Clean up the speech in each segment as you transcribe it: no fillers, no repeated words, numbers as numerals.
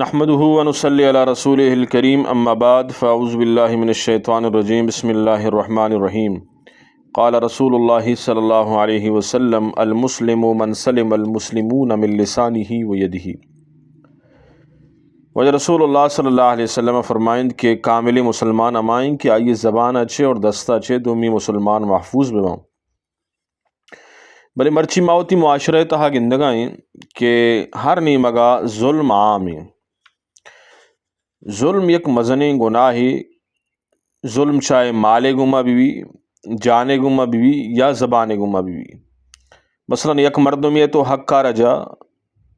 نحمده ونصلي على رسوله الكريم اما بعد فاعوذ بالله من الشيطان الرجيم بسم الله الرحمن الرحيم قال رسول الله صلى الله عليه وسلم المسلم من سلم المسلمون من لسانه ويده۔ وجہ رسول اللہ صلی اللہ علیہ وسلم فرمائند کہ کامل مسلمان امائیں کہ آئیے زبان اچھے اور دستہ اچھے دومی مسلمان محفوظ بواں بلے مرچی ماوتی معاشرہ تہا گندگائیں کہ ہر نیمگا ظلم عام ہے۔ ظلم یک مزنِ گناہی، ظلم چاہے مالے گما بھی جانے گما بھی یا زبانے گما بھی۔ مثلا یک مردم یہ تو حق کا رجا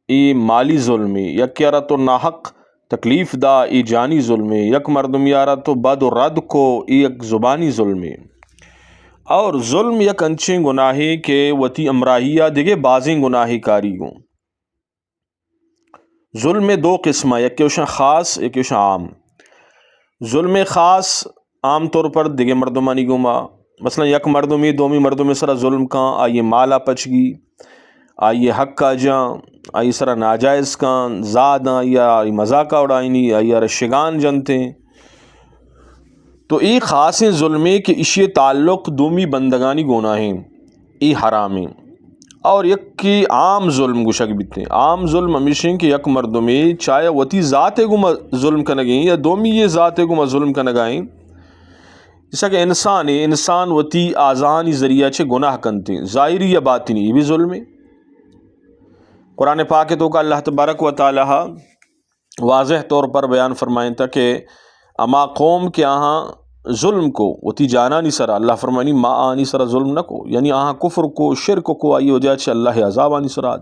ای مالی ظلمی، یک یارا تو ناحق تکلیف دا ای جانی ظلمی، یک مردم یارا تو بد و رد کو ای یک زبانی ظلمی۔ اور ظلم یک انچیں گناہی کہ وتی امراہیہ دیگے بازیں گناہی کاری گوں۔ ظلم میں دو قسم ہے، یک کیوشن خاص ایک کیوشن عام۔ ظلم خاص عام طور پر دیگے مردمانی گما، مثلا یک مردمی دومی مردمی سرا ظلم کان آئیے مالا پچگی، آئیے حق کا جاں، آئی سرا ناجائز کان زاداں یا مذاقہ اڑائنی آئی رشگان جنتے، تو ای خاص ظلمے کہ اشی تعلق دومی بندگانی گناہیں ای حرامی۔ اور یک کی عام ظلم گشک بیتے ہیں۔ عام ظلم ہمیشہ کہ یک مردمی چاہے وتی ذات گما ظلم کنگیں یا دومی یہ ذات گما ظلم کنگائیں، جیسا کہ انسان وتی آزانی ذریعہ چھے گناہ کنتے ہیں، ظاہری یا باطنی، یہ بھی ظلم ہے۔ قرآن پاک تو کا اللہ تبارک و تعالی واضح طور پر بیان فرمائیں تھا کہ اما قوم کے آہاں ظلم کو وتی جانانی سرا اللہ فرمانی ما آنی سرا ظلم نہ کو، یعنی آہاں کفر کو شرک کو آئی ہو جائے چھے اللہ عذاب آنی سرات۔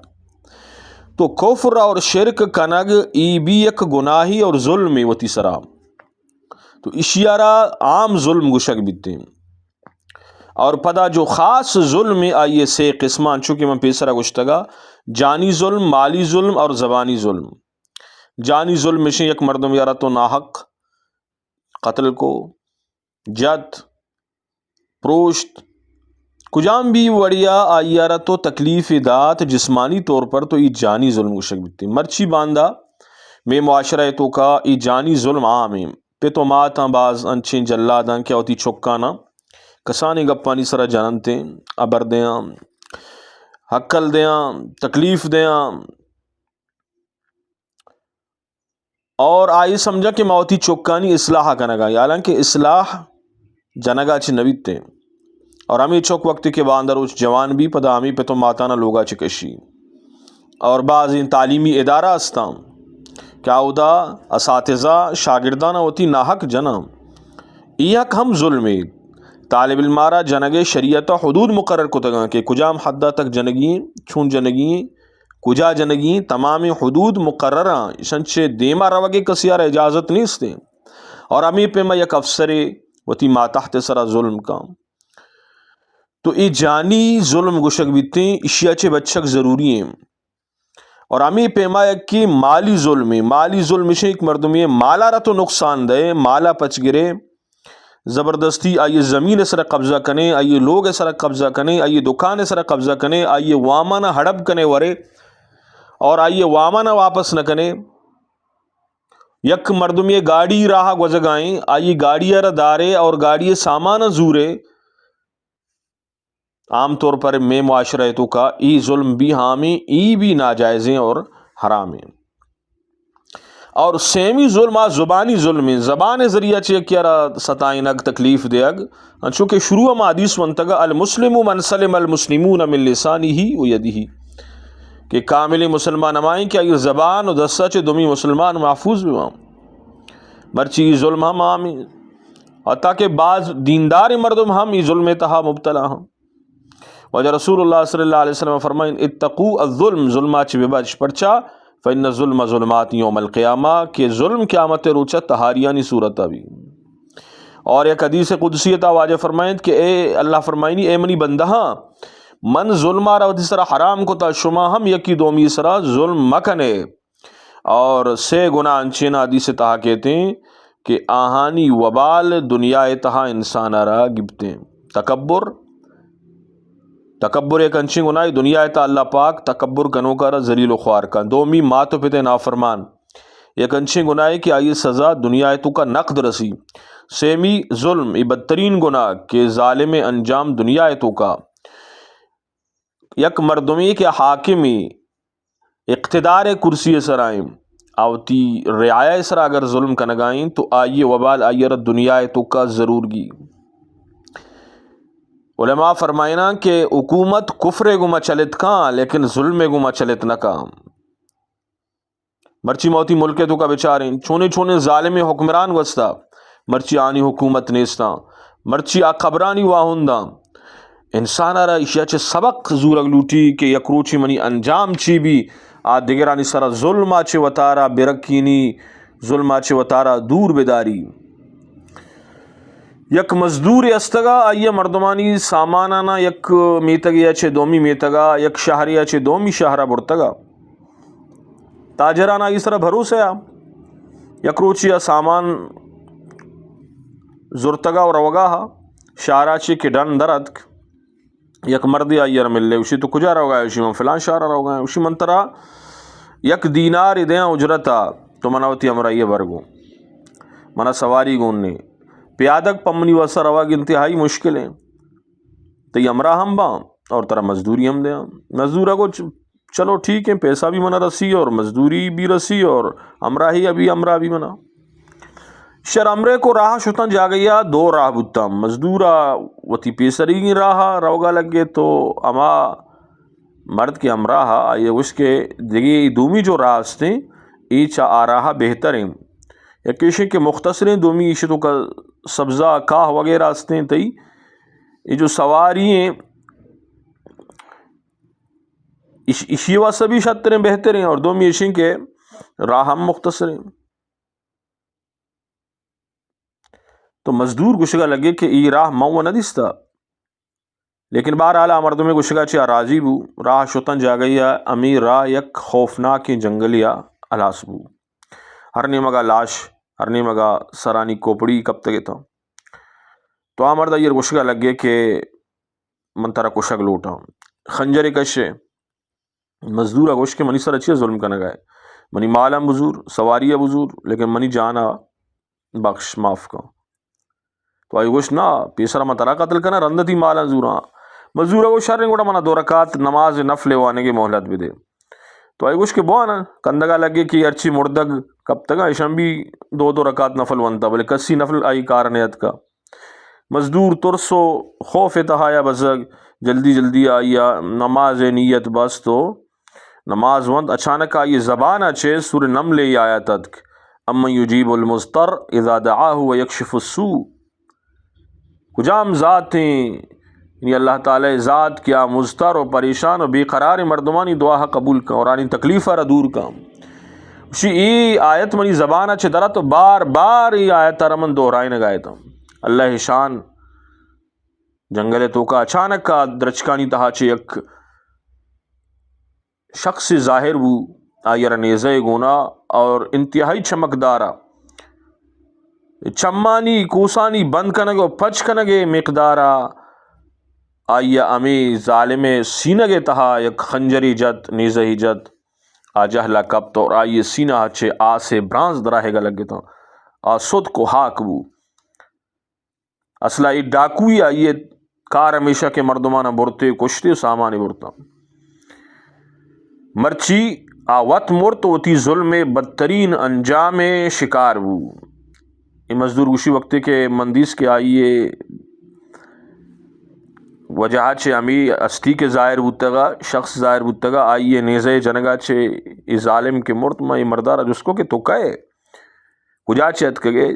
تو کفر اور شرک کنگ ای بھی یک گناہی اور ظلم وتی سرا، تو اشیارہ عام ظلم گشک بیتے ہیں۔ اور پدا جو خاص ظلم آئیے سے قسمان چونکہ میں پیسرا گشتگا جانی ظلم، مالی ظلم اور زبانی ظلم۔ جانی ظلم میں یک مردم یارا تو ناحق قتل کو، جت، پروشت کجام بھی وڑیا آئیارا تو تکلیف دات جسمانی طور پر، تو ای جانی ظلم گشک بیتے ہیں۔ مرچی باندھا میں معاشرہ تو کا ای جانی ظلم عام ہے۔ پہ تو ماتاں باز انچیں جلاداں کیا ہوتی چکانا کسانی گپانی سرا جانتے ابر دیاں حقل دیاں تکلیف دیاں، اور آئی سمجھا کہ موتی چوکانی اصلاح کنگا، حالانکہ اصلاح جنگا چھ نویتے، اور ہمیں چوک وقت کے باندر اس جوان بھی پدا ہمیں پہ تو ماتانا لوگا چکشی، اور بعض ان تعلیمی ادارہ استاں کیا ہوتا اساتذہ شاگردانہ ہوتی ناحق جنا، ایک ہم ظلمی طالب علمارہ جنگے شریعت حدود مقرر کو تگا کہ کجام حدہ تک جنگیں چھون جنگیں کجا جنگیں تمام حدود مقررہ شنچے دیما روگے کسیار اجازت نہیں استے، اور امی پہ میں یک افسر وتی ماتحت سرا ظلم کا، تو ای جانی ظلم گشک بیتے ہیں اشیاء چے بچک ضروری ہیں۔ اور امی پیما یک کی مالی ظلم ہے، مالی ظلم سے ایک مردمی مالا را تو نقصان دے، مالا پچ گرے زبردستی آئیے زمین سر قبضہ کنے، آئیے لوگ سر قبضہ کنے، آئیے دکان سر قبضہ کنے، آئیے وامانا ہڑب کنے ورے، اور آئیے وامانا واپس نہ کنے۔ یک مردمی گاڑی راہ گزگائیں، آئیے گاڑی را دارے اور گاڑی سامان زورے، عام طور پر میں معاشرہ تو کا ای ظلم بھی ہامیں ای بھی ناجائزیں اور حرام ہیں۔ اور سیمی ظلم زبانی ظلم ہے، زبان ذریعہ چیئے کیا را ستائنگ تکلیف دے اگ، چونکہ شروع میں حدیث منتگا المسلم من سلم المسلمون من لسانہ و یدہ، کہ کامل مسلمان امائیں کہ یہ زبان و دستہ چے دومی مسلمان محفوظ بھی ہوں۔ مرچی ظلم ہم آمین، اور تاکہ بعض دیندار مردم ہم ای ظلم تہا مبتلا ہم۔ وجہ رسول اللہ صلی اللہ علیہ وسلم فرمائیں اتقوا الظلم، ظلمات چے ببچ پرچا فإن الظلم ظلمات یوم القیامہ، کہ ظلم قیامت روچہ تہاریانی صورتہ بھی۔ اور ایک حدیث قدسیتہ واجہ فرمائیں کہ اے اللہ فرمائنی اے منی بندہاں من ظلم آرہ ودی سرا حرام کو تا شما ہم یکی دومی سرا ظلم مکنے، اور سے گناہ انچین حدیث تہا کہتے ہیں کہ آہانی وبال دنیا تہا انسان آرہ گبتے ہیں۔ تکبر ایک انچی گناہ دنیا تا اللہ پاک تکبر کنو کا ذلیل و خوار کا، دومی ماتو پتے نافرمان یک انچے گناہ کہ آئی سزا دنیا تو کا نقد رسی، سیمی ظلم ای بدترین گناہ کہ ظالم انجام دنیا تو کا، یک مردمی کے حاکمی اقتدار کرسی سرائیں آوتی رعایہ سرا اگر ظلم کنگائیں تو آئیے وبال آئیے رد دنیا تو کا ضرور گی۔ علماء فرمائنا کہ حکومت کفر گما چلت کاں لیکن ظلم گما چلت نہ کام، مرچی موتی ملک تو کا بیچاریں چونے چونے ظالم حکمران وستا مرچی آنی حکومت نیستا، مرچی آ قبرانی واہندہ انسان را اشیا چھ سبق زورگ لوٹی کہ یکروچی منی انجام چی بھی آ دگرانی سرا ظلم آچے وطارا برکینی، ظلم آچے وطارا دور بداری۔ یک مزدور استگا آئیے مردمانی سامانانا یک میتگی اچھے دومی میتگا، یک شہری اچھے دومی شہرہ برتگا، تاجرانا اس طرح بھروسے یک روچیا سامان زرتگا اور روگا شہرہ چے کہ ڈن درد یک مردی آئیر مل لے اسی تو کجا رو گئے، اسی من فلان شہرہ رو گئے، اسی من ترہ یک دینار دیاں اجرتا تو مناوتی امرائیے برگو منا سواری گوننے پیادک پمنی وسر رواگ انتہائی مشکل ہیں تو یہ امرا ہم با اور ترہ مزدوری ہم دیا، مزدورہ کو چلو ٹھیک ہے پیسہ بھی منا رسی اور مزدوری بھی رسی اور امرا ہی ابھی امرا بھی منا شر امرے کو راہ شتن جا گیا دو راہ بتا مزدورہ وتی پیسری کی راہ روگا لگے تو اما مرد کے امراہ آئیے اس کے دیگی دومی جو راستے ایچا آ رہا بہتر ہیں یا کیشے کے مختصریں دومی ایشتوں کا سبزہ کاہ وغیرہ راستے ہیں تئی یہ جو سواری ہیں اشیوا سبھی شتریں بہتر ہیں اور دومی ایشیں کے راہ ہم مختصر ہیں تو مزدور گشگا لگے کہ ای راہ مو نہ دستا لیکن بہرحال مردوں میں گشگا چیا راضی بو راہ شتن جا گیا امی راہ یک خوفناک جنگلیا الاس بو ہرنے مگا لاش ہرنے مگا سرانی کوپڑی کب تک تھا تو مرد یہ گشگا لگے کہ منترا کشگ لوٹا خنجر کشے مزدور گوش کے منی سر اچھی ظلم کا نگائے منی مالم بزور سواری بزور لیکن منی جانا بخش معاف کا تو آئی گوش نا پیسرا مترا قتل کرنا رندتی مالا زورا مزدورہ کو شر گوڑا منا 2 رکعت نماز نفل وانے کے مہلت بھی دے تو آئی گوش کے بوانا کندگا لگے کہ ارچی مردگ کب تک ایشم بھی 2 رکعت نفل ونتا بلے کسی نفل آئی کارنیت کا مزدور ترسو خوف تہایا بزگ جلدی جلدی آئیا نماز نیت بس تو نماز وند اچانک آئی زبان اچھے سور نمل آیا تدک اما یجیب المضطر اذا دعاہ ویکشف السوء کجام ذات ہیں یعنی اللہ تعالی ذات کیا مضطر و پریشان و بے قرار مردمانی دعا قبول کا اور آنی تکلیف را دور کا اسی ای آیت منی زبان اچھے درہ تو بار بار ای آیت رمن دہرائے نگائے تھا اللہ شان جنگل تو کا اچانک کا درچکانی تہاچے یک شخص ظاہر وہ آئیر نیزے گونا اور انتہائی چمکدارا چمانی کوسانی بند کنگے پچ کنگے مقدارا آئیا امی ظالم سینگے تہا یک خنجری جت نیزہی جت آ جہلا کب تو اور آئیے سینہ ہچے آ سے برانز دراہے گا لگے تو آ سد کو حاک بو اصلا ای ڈاکوی آئیے کار ہمیشہ کے مردمانہ برتے کشتے سامانے برتا مرچی آوت مرت ہوتی ظلم بدترین انجام شکار بو یہ مزدور گوشی وقتے کے مندیس کے آئیے وجہ چھے امی استی کے ظاہر بودتگا شخص ظاہر بودتگا آئیے نیزے جنگا چھے ای ظالم کے مرت میں ای مردارا جس کو کہ تو کہے کجا چیت کگے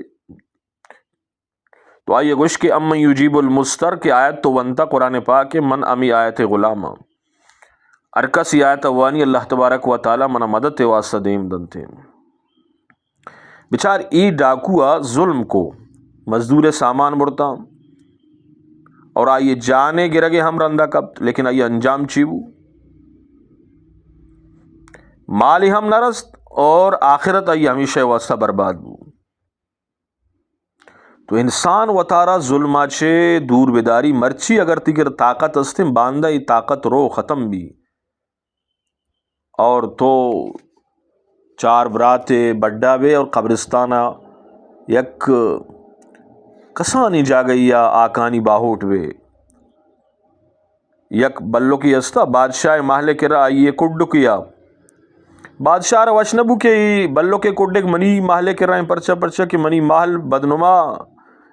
تو آئیے گوش کے اما یجیب المستر کے آیت تو ونتا قرآن پاک من امی آیت غلامہ ارکسی آیت وانی اللہ تبارک و تعالی منا مدد واسطہ دیم دنتے بچار ای ڈاکوا ظلم کو مزدور سامان برتا اور آئیے جانے گرگے ہم رندہ کب لیکن آئیے انجام چیبو مالی ہم نرست اور آخرت آئیے ہمیشہ واسطہ برباد بو تو انسان و تارا ظلم چھے دور بیداری مرچی اگر تیگر طاقت استم باندہ ای طاقت رو ختم بھی اور تو 4 براتے بڈا بے اور قبرستانہ یک کسانی جاگیا آکانی باہوٹ بے یک بلو کی استا بادشاہ محلے کرا آئیے کڈ کیا بادشاہ را وشنبو کے بلو کے کڈ منی محلے کرائیں پرچہ کہ منی محل بدنما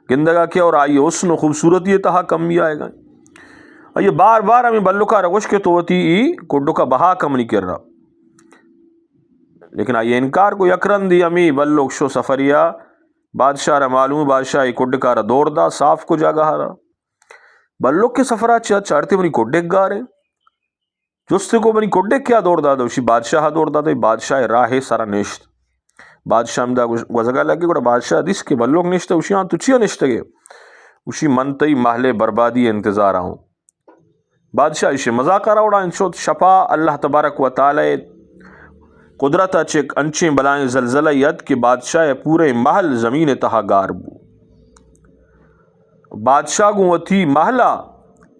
گندگا کیا اور آئیے حسن و خوبصورتی تہا کمی آئے گا. یہ بار بار ہمیں بلو کا روش کے توتی کڈو کا بہا کم نہیں کر رہا لیکن آئیے انکار کو یکرن دی ہمیں بلو شو سفریا بادشاہ را معلوم بادشاہ کڈ کا را دور دا صاف کو جاگا رہا بلو کے سفرہ چارتے منی کڈ گا رہے جستے کو منی کڈ کیا دور دا دا اسی بادشاہ دور دا دا بادشاہ راہ سارا نشت بادشاہ ہم دا گزگا لگے گوڑا بادشاہ دیس کے بلوک نشتا اسی ہاں تچیا نشتا گے اسی منتئی محلے بربادی انتظار آؤں بادشاہ اسے مذاکرہ اوڑا انشوت شپا اللہ تبارک و تعالی قدرت چک انچیں بلائیں زلزلہ ید کہ بادشاہ پورے محل زمین تہا گار بو بادشاہ گو تھی محلہ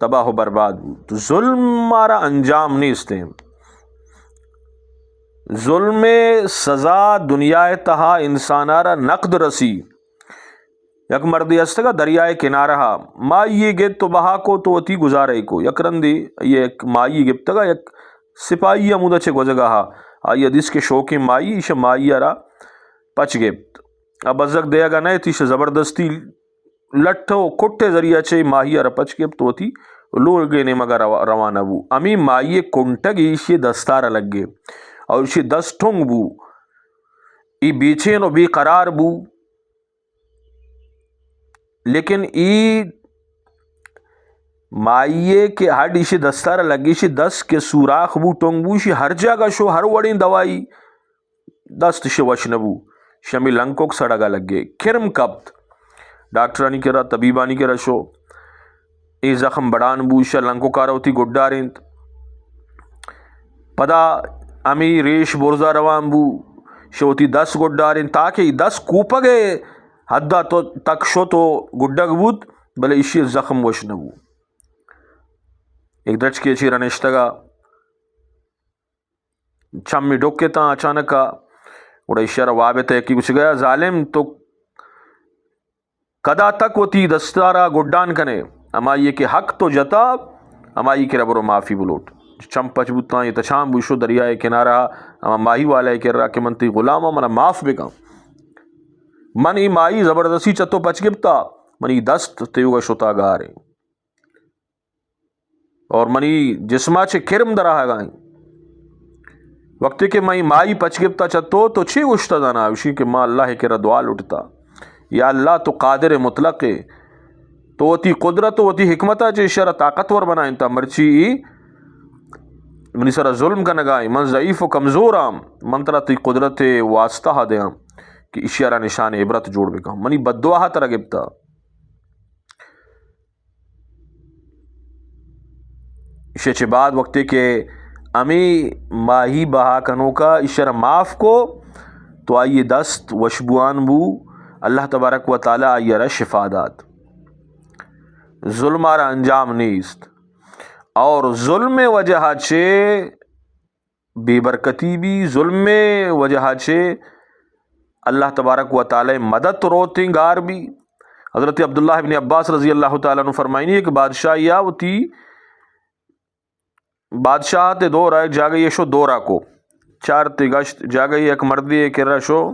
تباہ و برباد بو. تو ظلم مارا انجام نہیں استے ظلم سزا دنیا تہا انسانارا نقد رسی یک مردی استگا دریائے کنارہ مائی گت تو بہا کو تو اتی گزارے کو یک رندی یہ ایک مائی گپتگا یک سپاہی امودہ چھے گوزگا آئی حدیث کے شوق مائی ایش مائی ارا پچ گپت اب ازک دیا گا نئے تیش زبردستی لٹھو کٹے ذریعہ چھے ماہی ارا پچ گپت تو اتی لوگ گینے مگا روانہ بو امی مائی کنٹگ ایشی دستارہ لگ گے اور ایشی دست ٹھنگ بو ای بیچین و بی قرار بو لیکن ای مائیے کے ہڈ ایشی دستارہ لگی ایشی دست کے سوراخ بو ٹنگ بو ایشی ہر جگہ شو ہر وڑین دوائی دست ایشی وشنبو شمی لنکوک سڑگا لگے کرم کبت ڈاکٹرانی کرا طبیبانی کرا شو ای زخم بڑان بو ایشی لنکو کاروتی گڈارینت پدا امی ریش برزا روان بو شوتی دس گڈارین تاکہ دس کوپا گئے حدہ تو تک شو تو گڈگ بود بلے ایشی زخم وشنبو ایک درچ کے چیرہ نشتگا چمی ڈوکے تا اچانکا اڑا اشارہ وابتا ہے کہ کچھ گیا ظالم تو کدا تک ہوتی دستارہ گڈان کنے اما یہ کہ حق تو جتا اما یہ کہ ربرو معافی بلوٹ چم پچ بوتا یہ تچام بوشو دریائے کنارہ اما ماہی والا ہے کہ رہا کہ منتی غلامہ منا معاف بکا من ای مائی زبردستی چتو پچ گپتا منی دست تیوگا شتا گارے اور منی جسمہ چھے کرم درہا گائیں وقتی کہ میں مائی پچ گپتا چتو تو چھے گشتا دانا اسی کہ ماں اللہ کے ردوال اٹھتا یا اللہ تو قادر مطلق ہے تو وہ تی قدرت وہ تی حکمتہ چھے اشارہ طاقتور بنائیں تا مرچی منی سر ظلم کا نگائیں من ضعیف و کمزور آم من ترہ تی قدرت واسطہ ہا دے کہ اشارہ نشان عبرت جوڑ بکا منی بددعا ترہ گپتا اسے چھے بعد وقتے کہ امی ماہی بہا کنو کا اشارہ معاف کو تو آئیے دست وشبوان بو اللہ تبارک و تعالی آئیے رہ شفا داد ظلم آرہ انجام نیست اور ظلم وجہ چھے بے برکتی بھی ظلم وجہ چھے اللہ تبارک و تعالی مدد روتیں گار بھی حضرت عبداللہ بن عباس رضی اللہ تعالیٰ عنہ فرمائنی ہے کہ بادشاہ یا وہ تی بادشاہ تے دو رائے جاگئی یہ شو دورہ کو چار تے گشت جاگئی ایک مردی کر رہا شو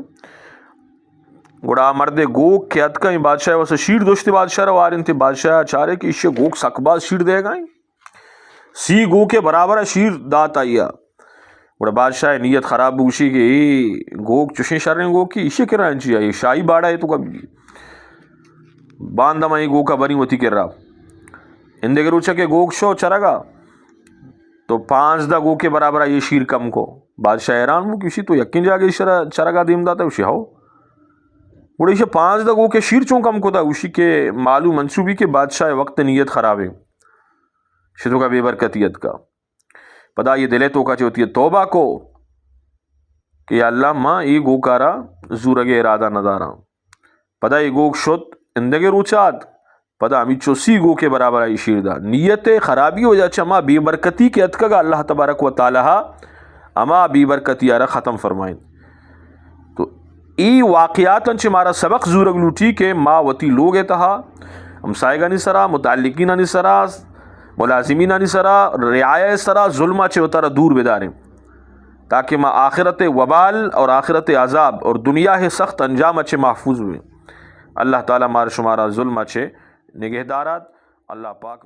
گڑا مردے گوک کے اتکا ہی بادشاہ واسے شیر دوشتے بادشاہ رو آرین تے بادشاہ چارے کہ اسے گوک سکباز شیر دے گائیں سی گو کے برابر شیر دات آئیا گڑا بادشاہ نیت خراب بوشی کہ گوک چشیں شریں گوک کی اسے کر رہا انچی آئی شاہی باڑا ہے تو کبھی باندہ مائی گوکا بنی ہوتی کر رہا اندے کے روچا کہ گوک شو چرگا تو 5 گو کے برابر یہ شیر کم کو بادشاہ حیران وہ کسی تو یقین جاگے چرگا دیم داتا اسی ہو بڑے اسے 5 گو کے شیر چون کم کو تھا اسی کے معلوم منصوبی کے بادشاہ وقت نیت خراب ہے شدو کا بے برکتیت کا پدا یہ دلے تو کا چوتی ہے توبہ کو کہ یا اللہ ماں یہ گو کارا زورگے ارادہ ندارا پدا یہ گوک شد اندگے روچات پدا امی چوسی گو کے برابر آئی شیر دا نیت خرابی ہو جاچا اما بے برکتی کے اتکا اللہ تبارک و تعالی اما بے برکتی آرہ ختم فرمائیں ای واقعاتاً چھ مارا سبق زورگ لوٹی کہ ما وتی لوگ تہا ہمسائیگانی سرا متعلقینانی سرا ملازمینانی سرا رعایہ سرا ظلمہ چھ اتارا دور بداریں تاکہ ما آخرت وبال اور آخرت عذاب اور دنیا ہے سخت انجام اچھے محفوظ ہوئے۔ اللہ تعالیٰ مار شمارا ظلم اچھے نگہدارات۔ اللہ پاک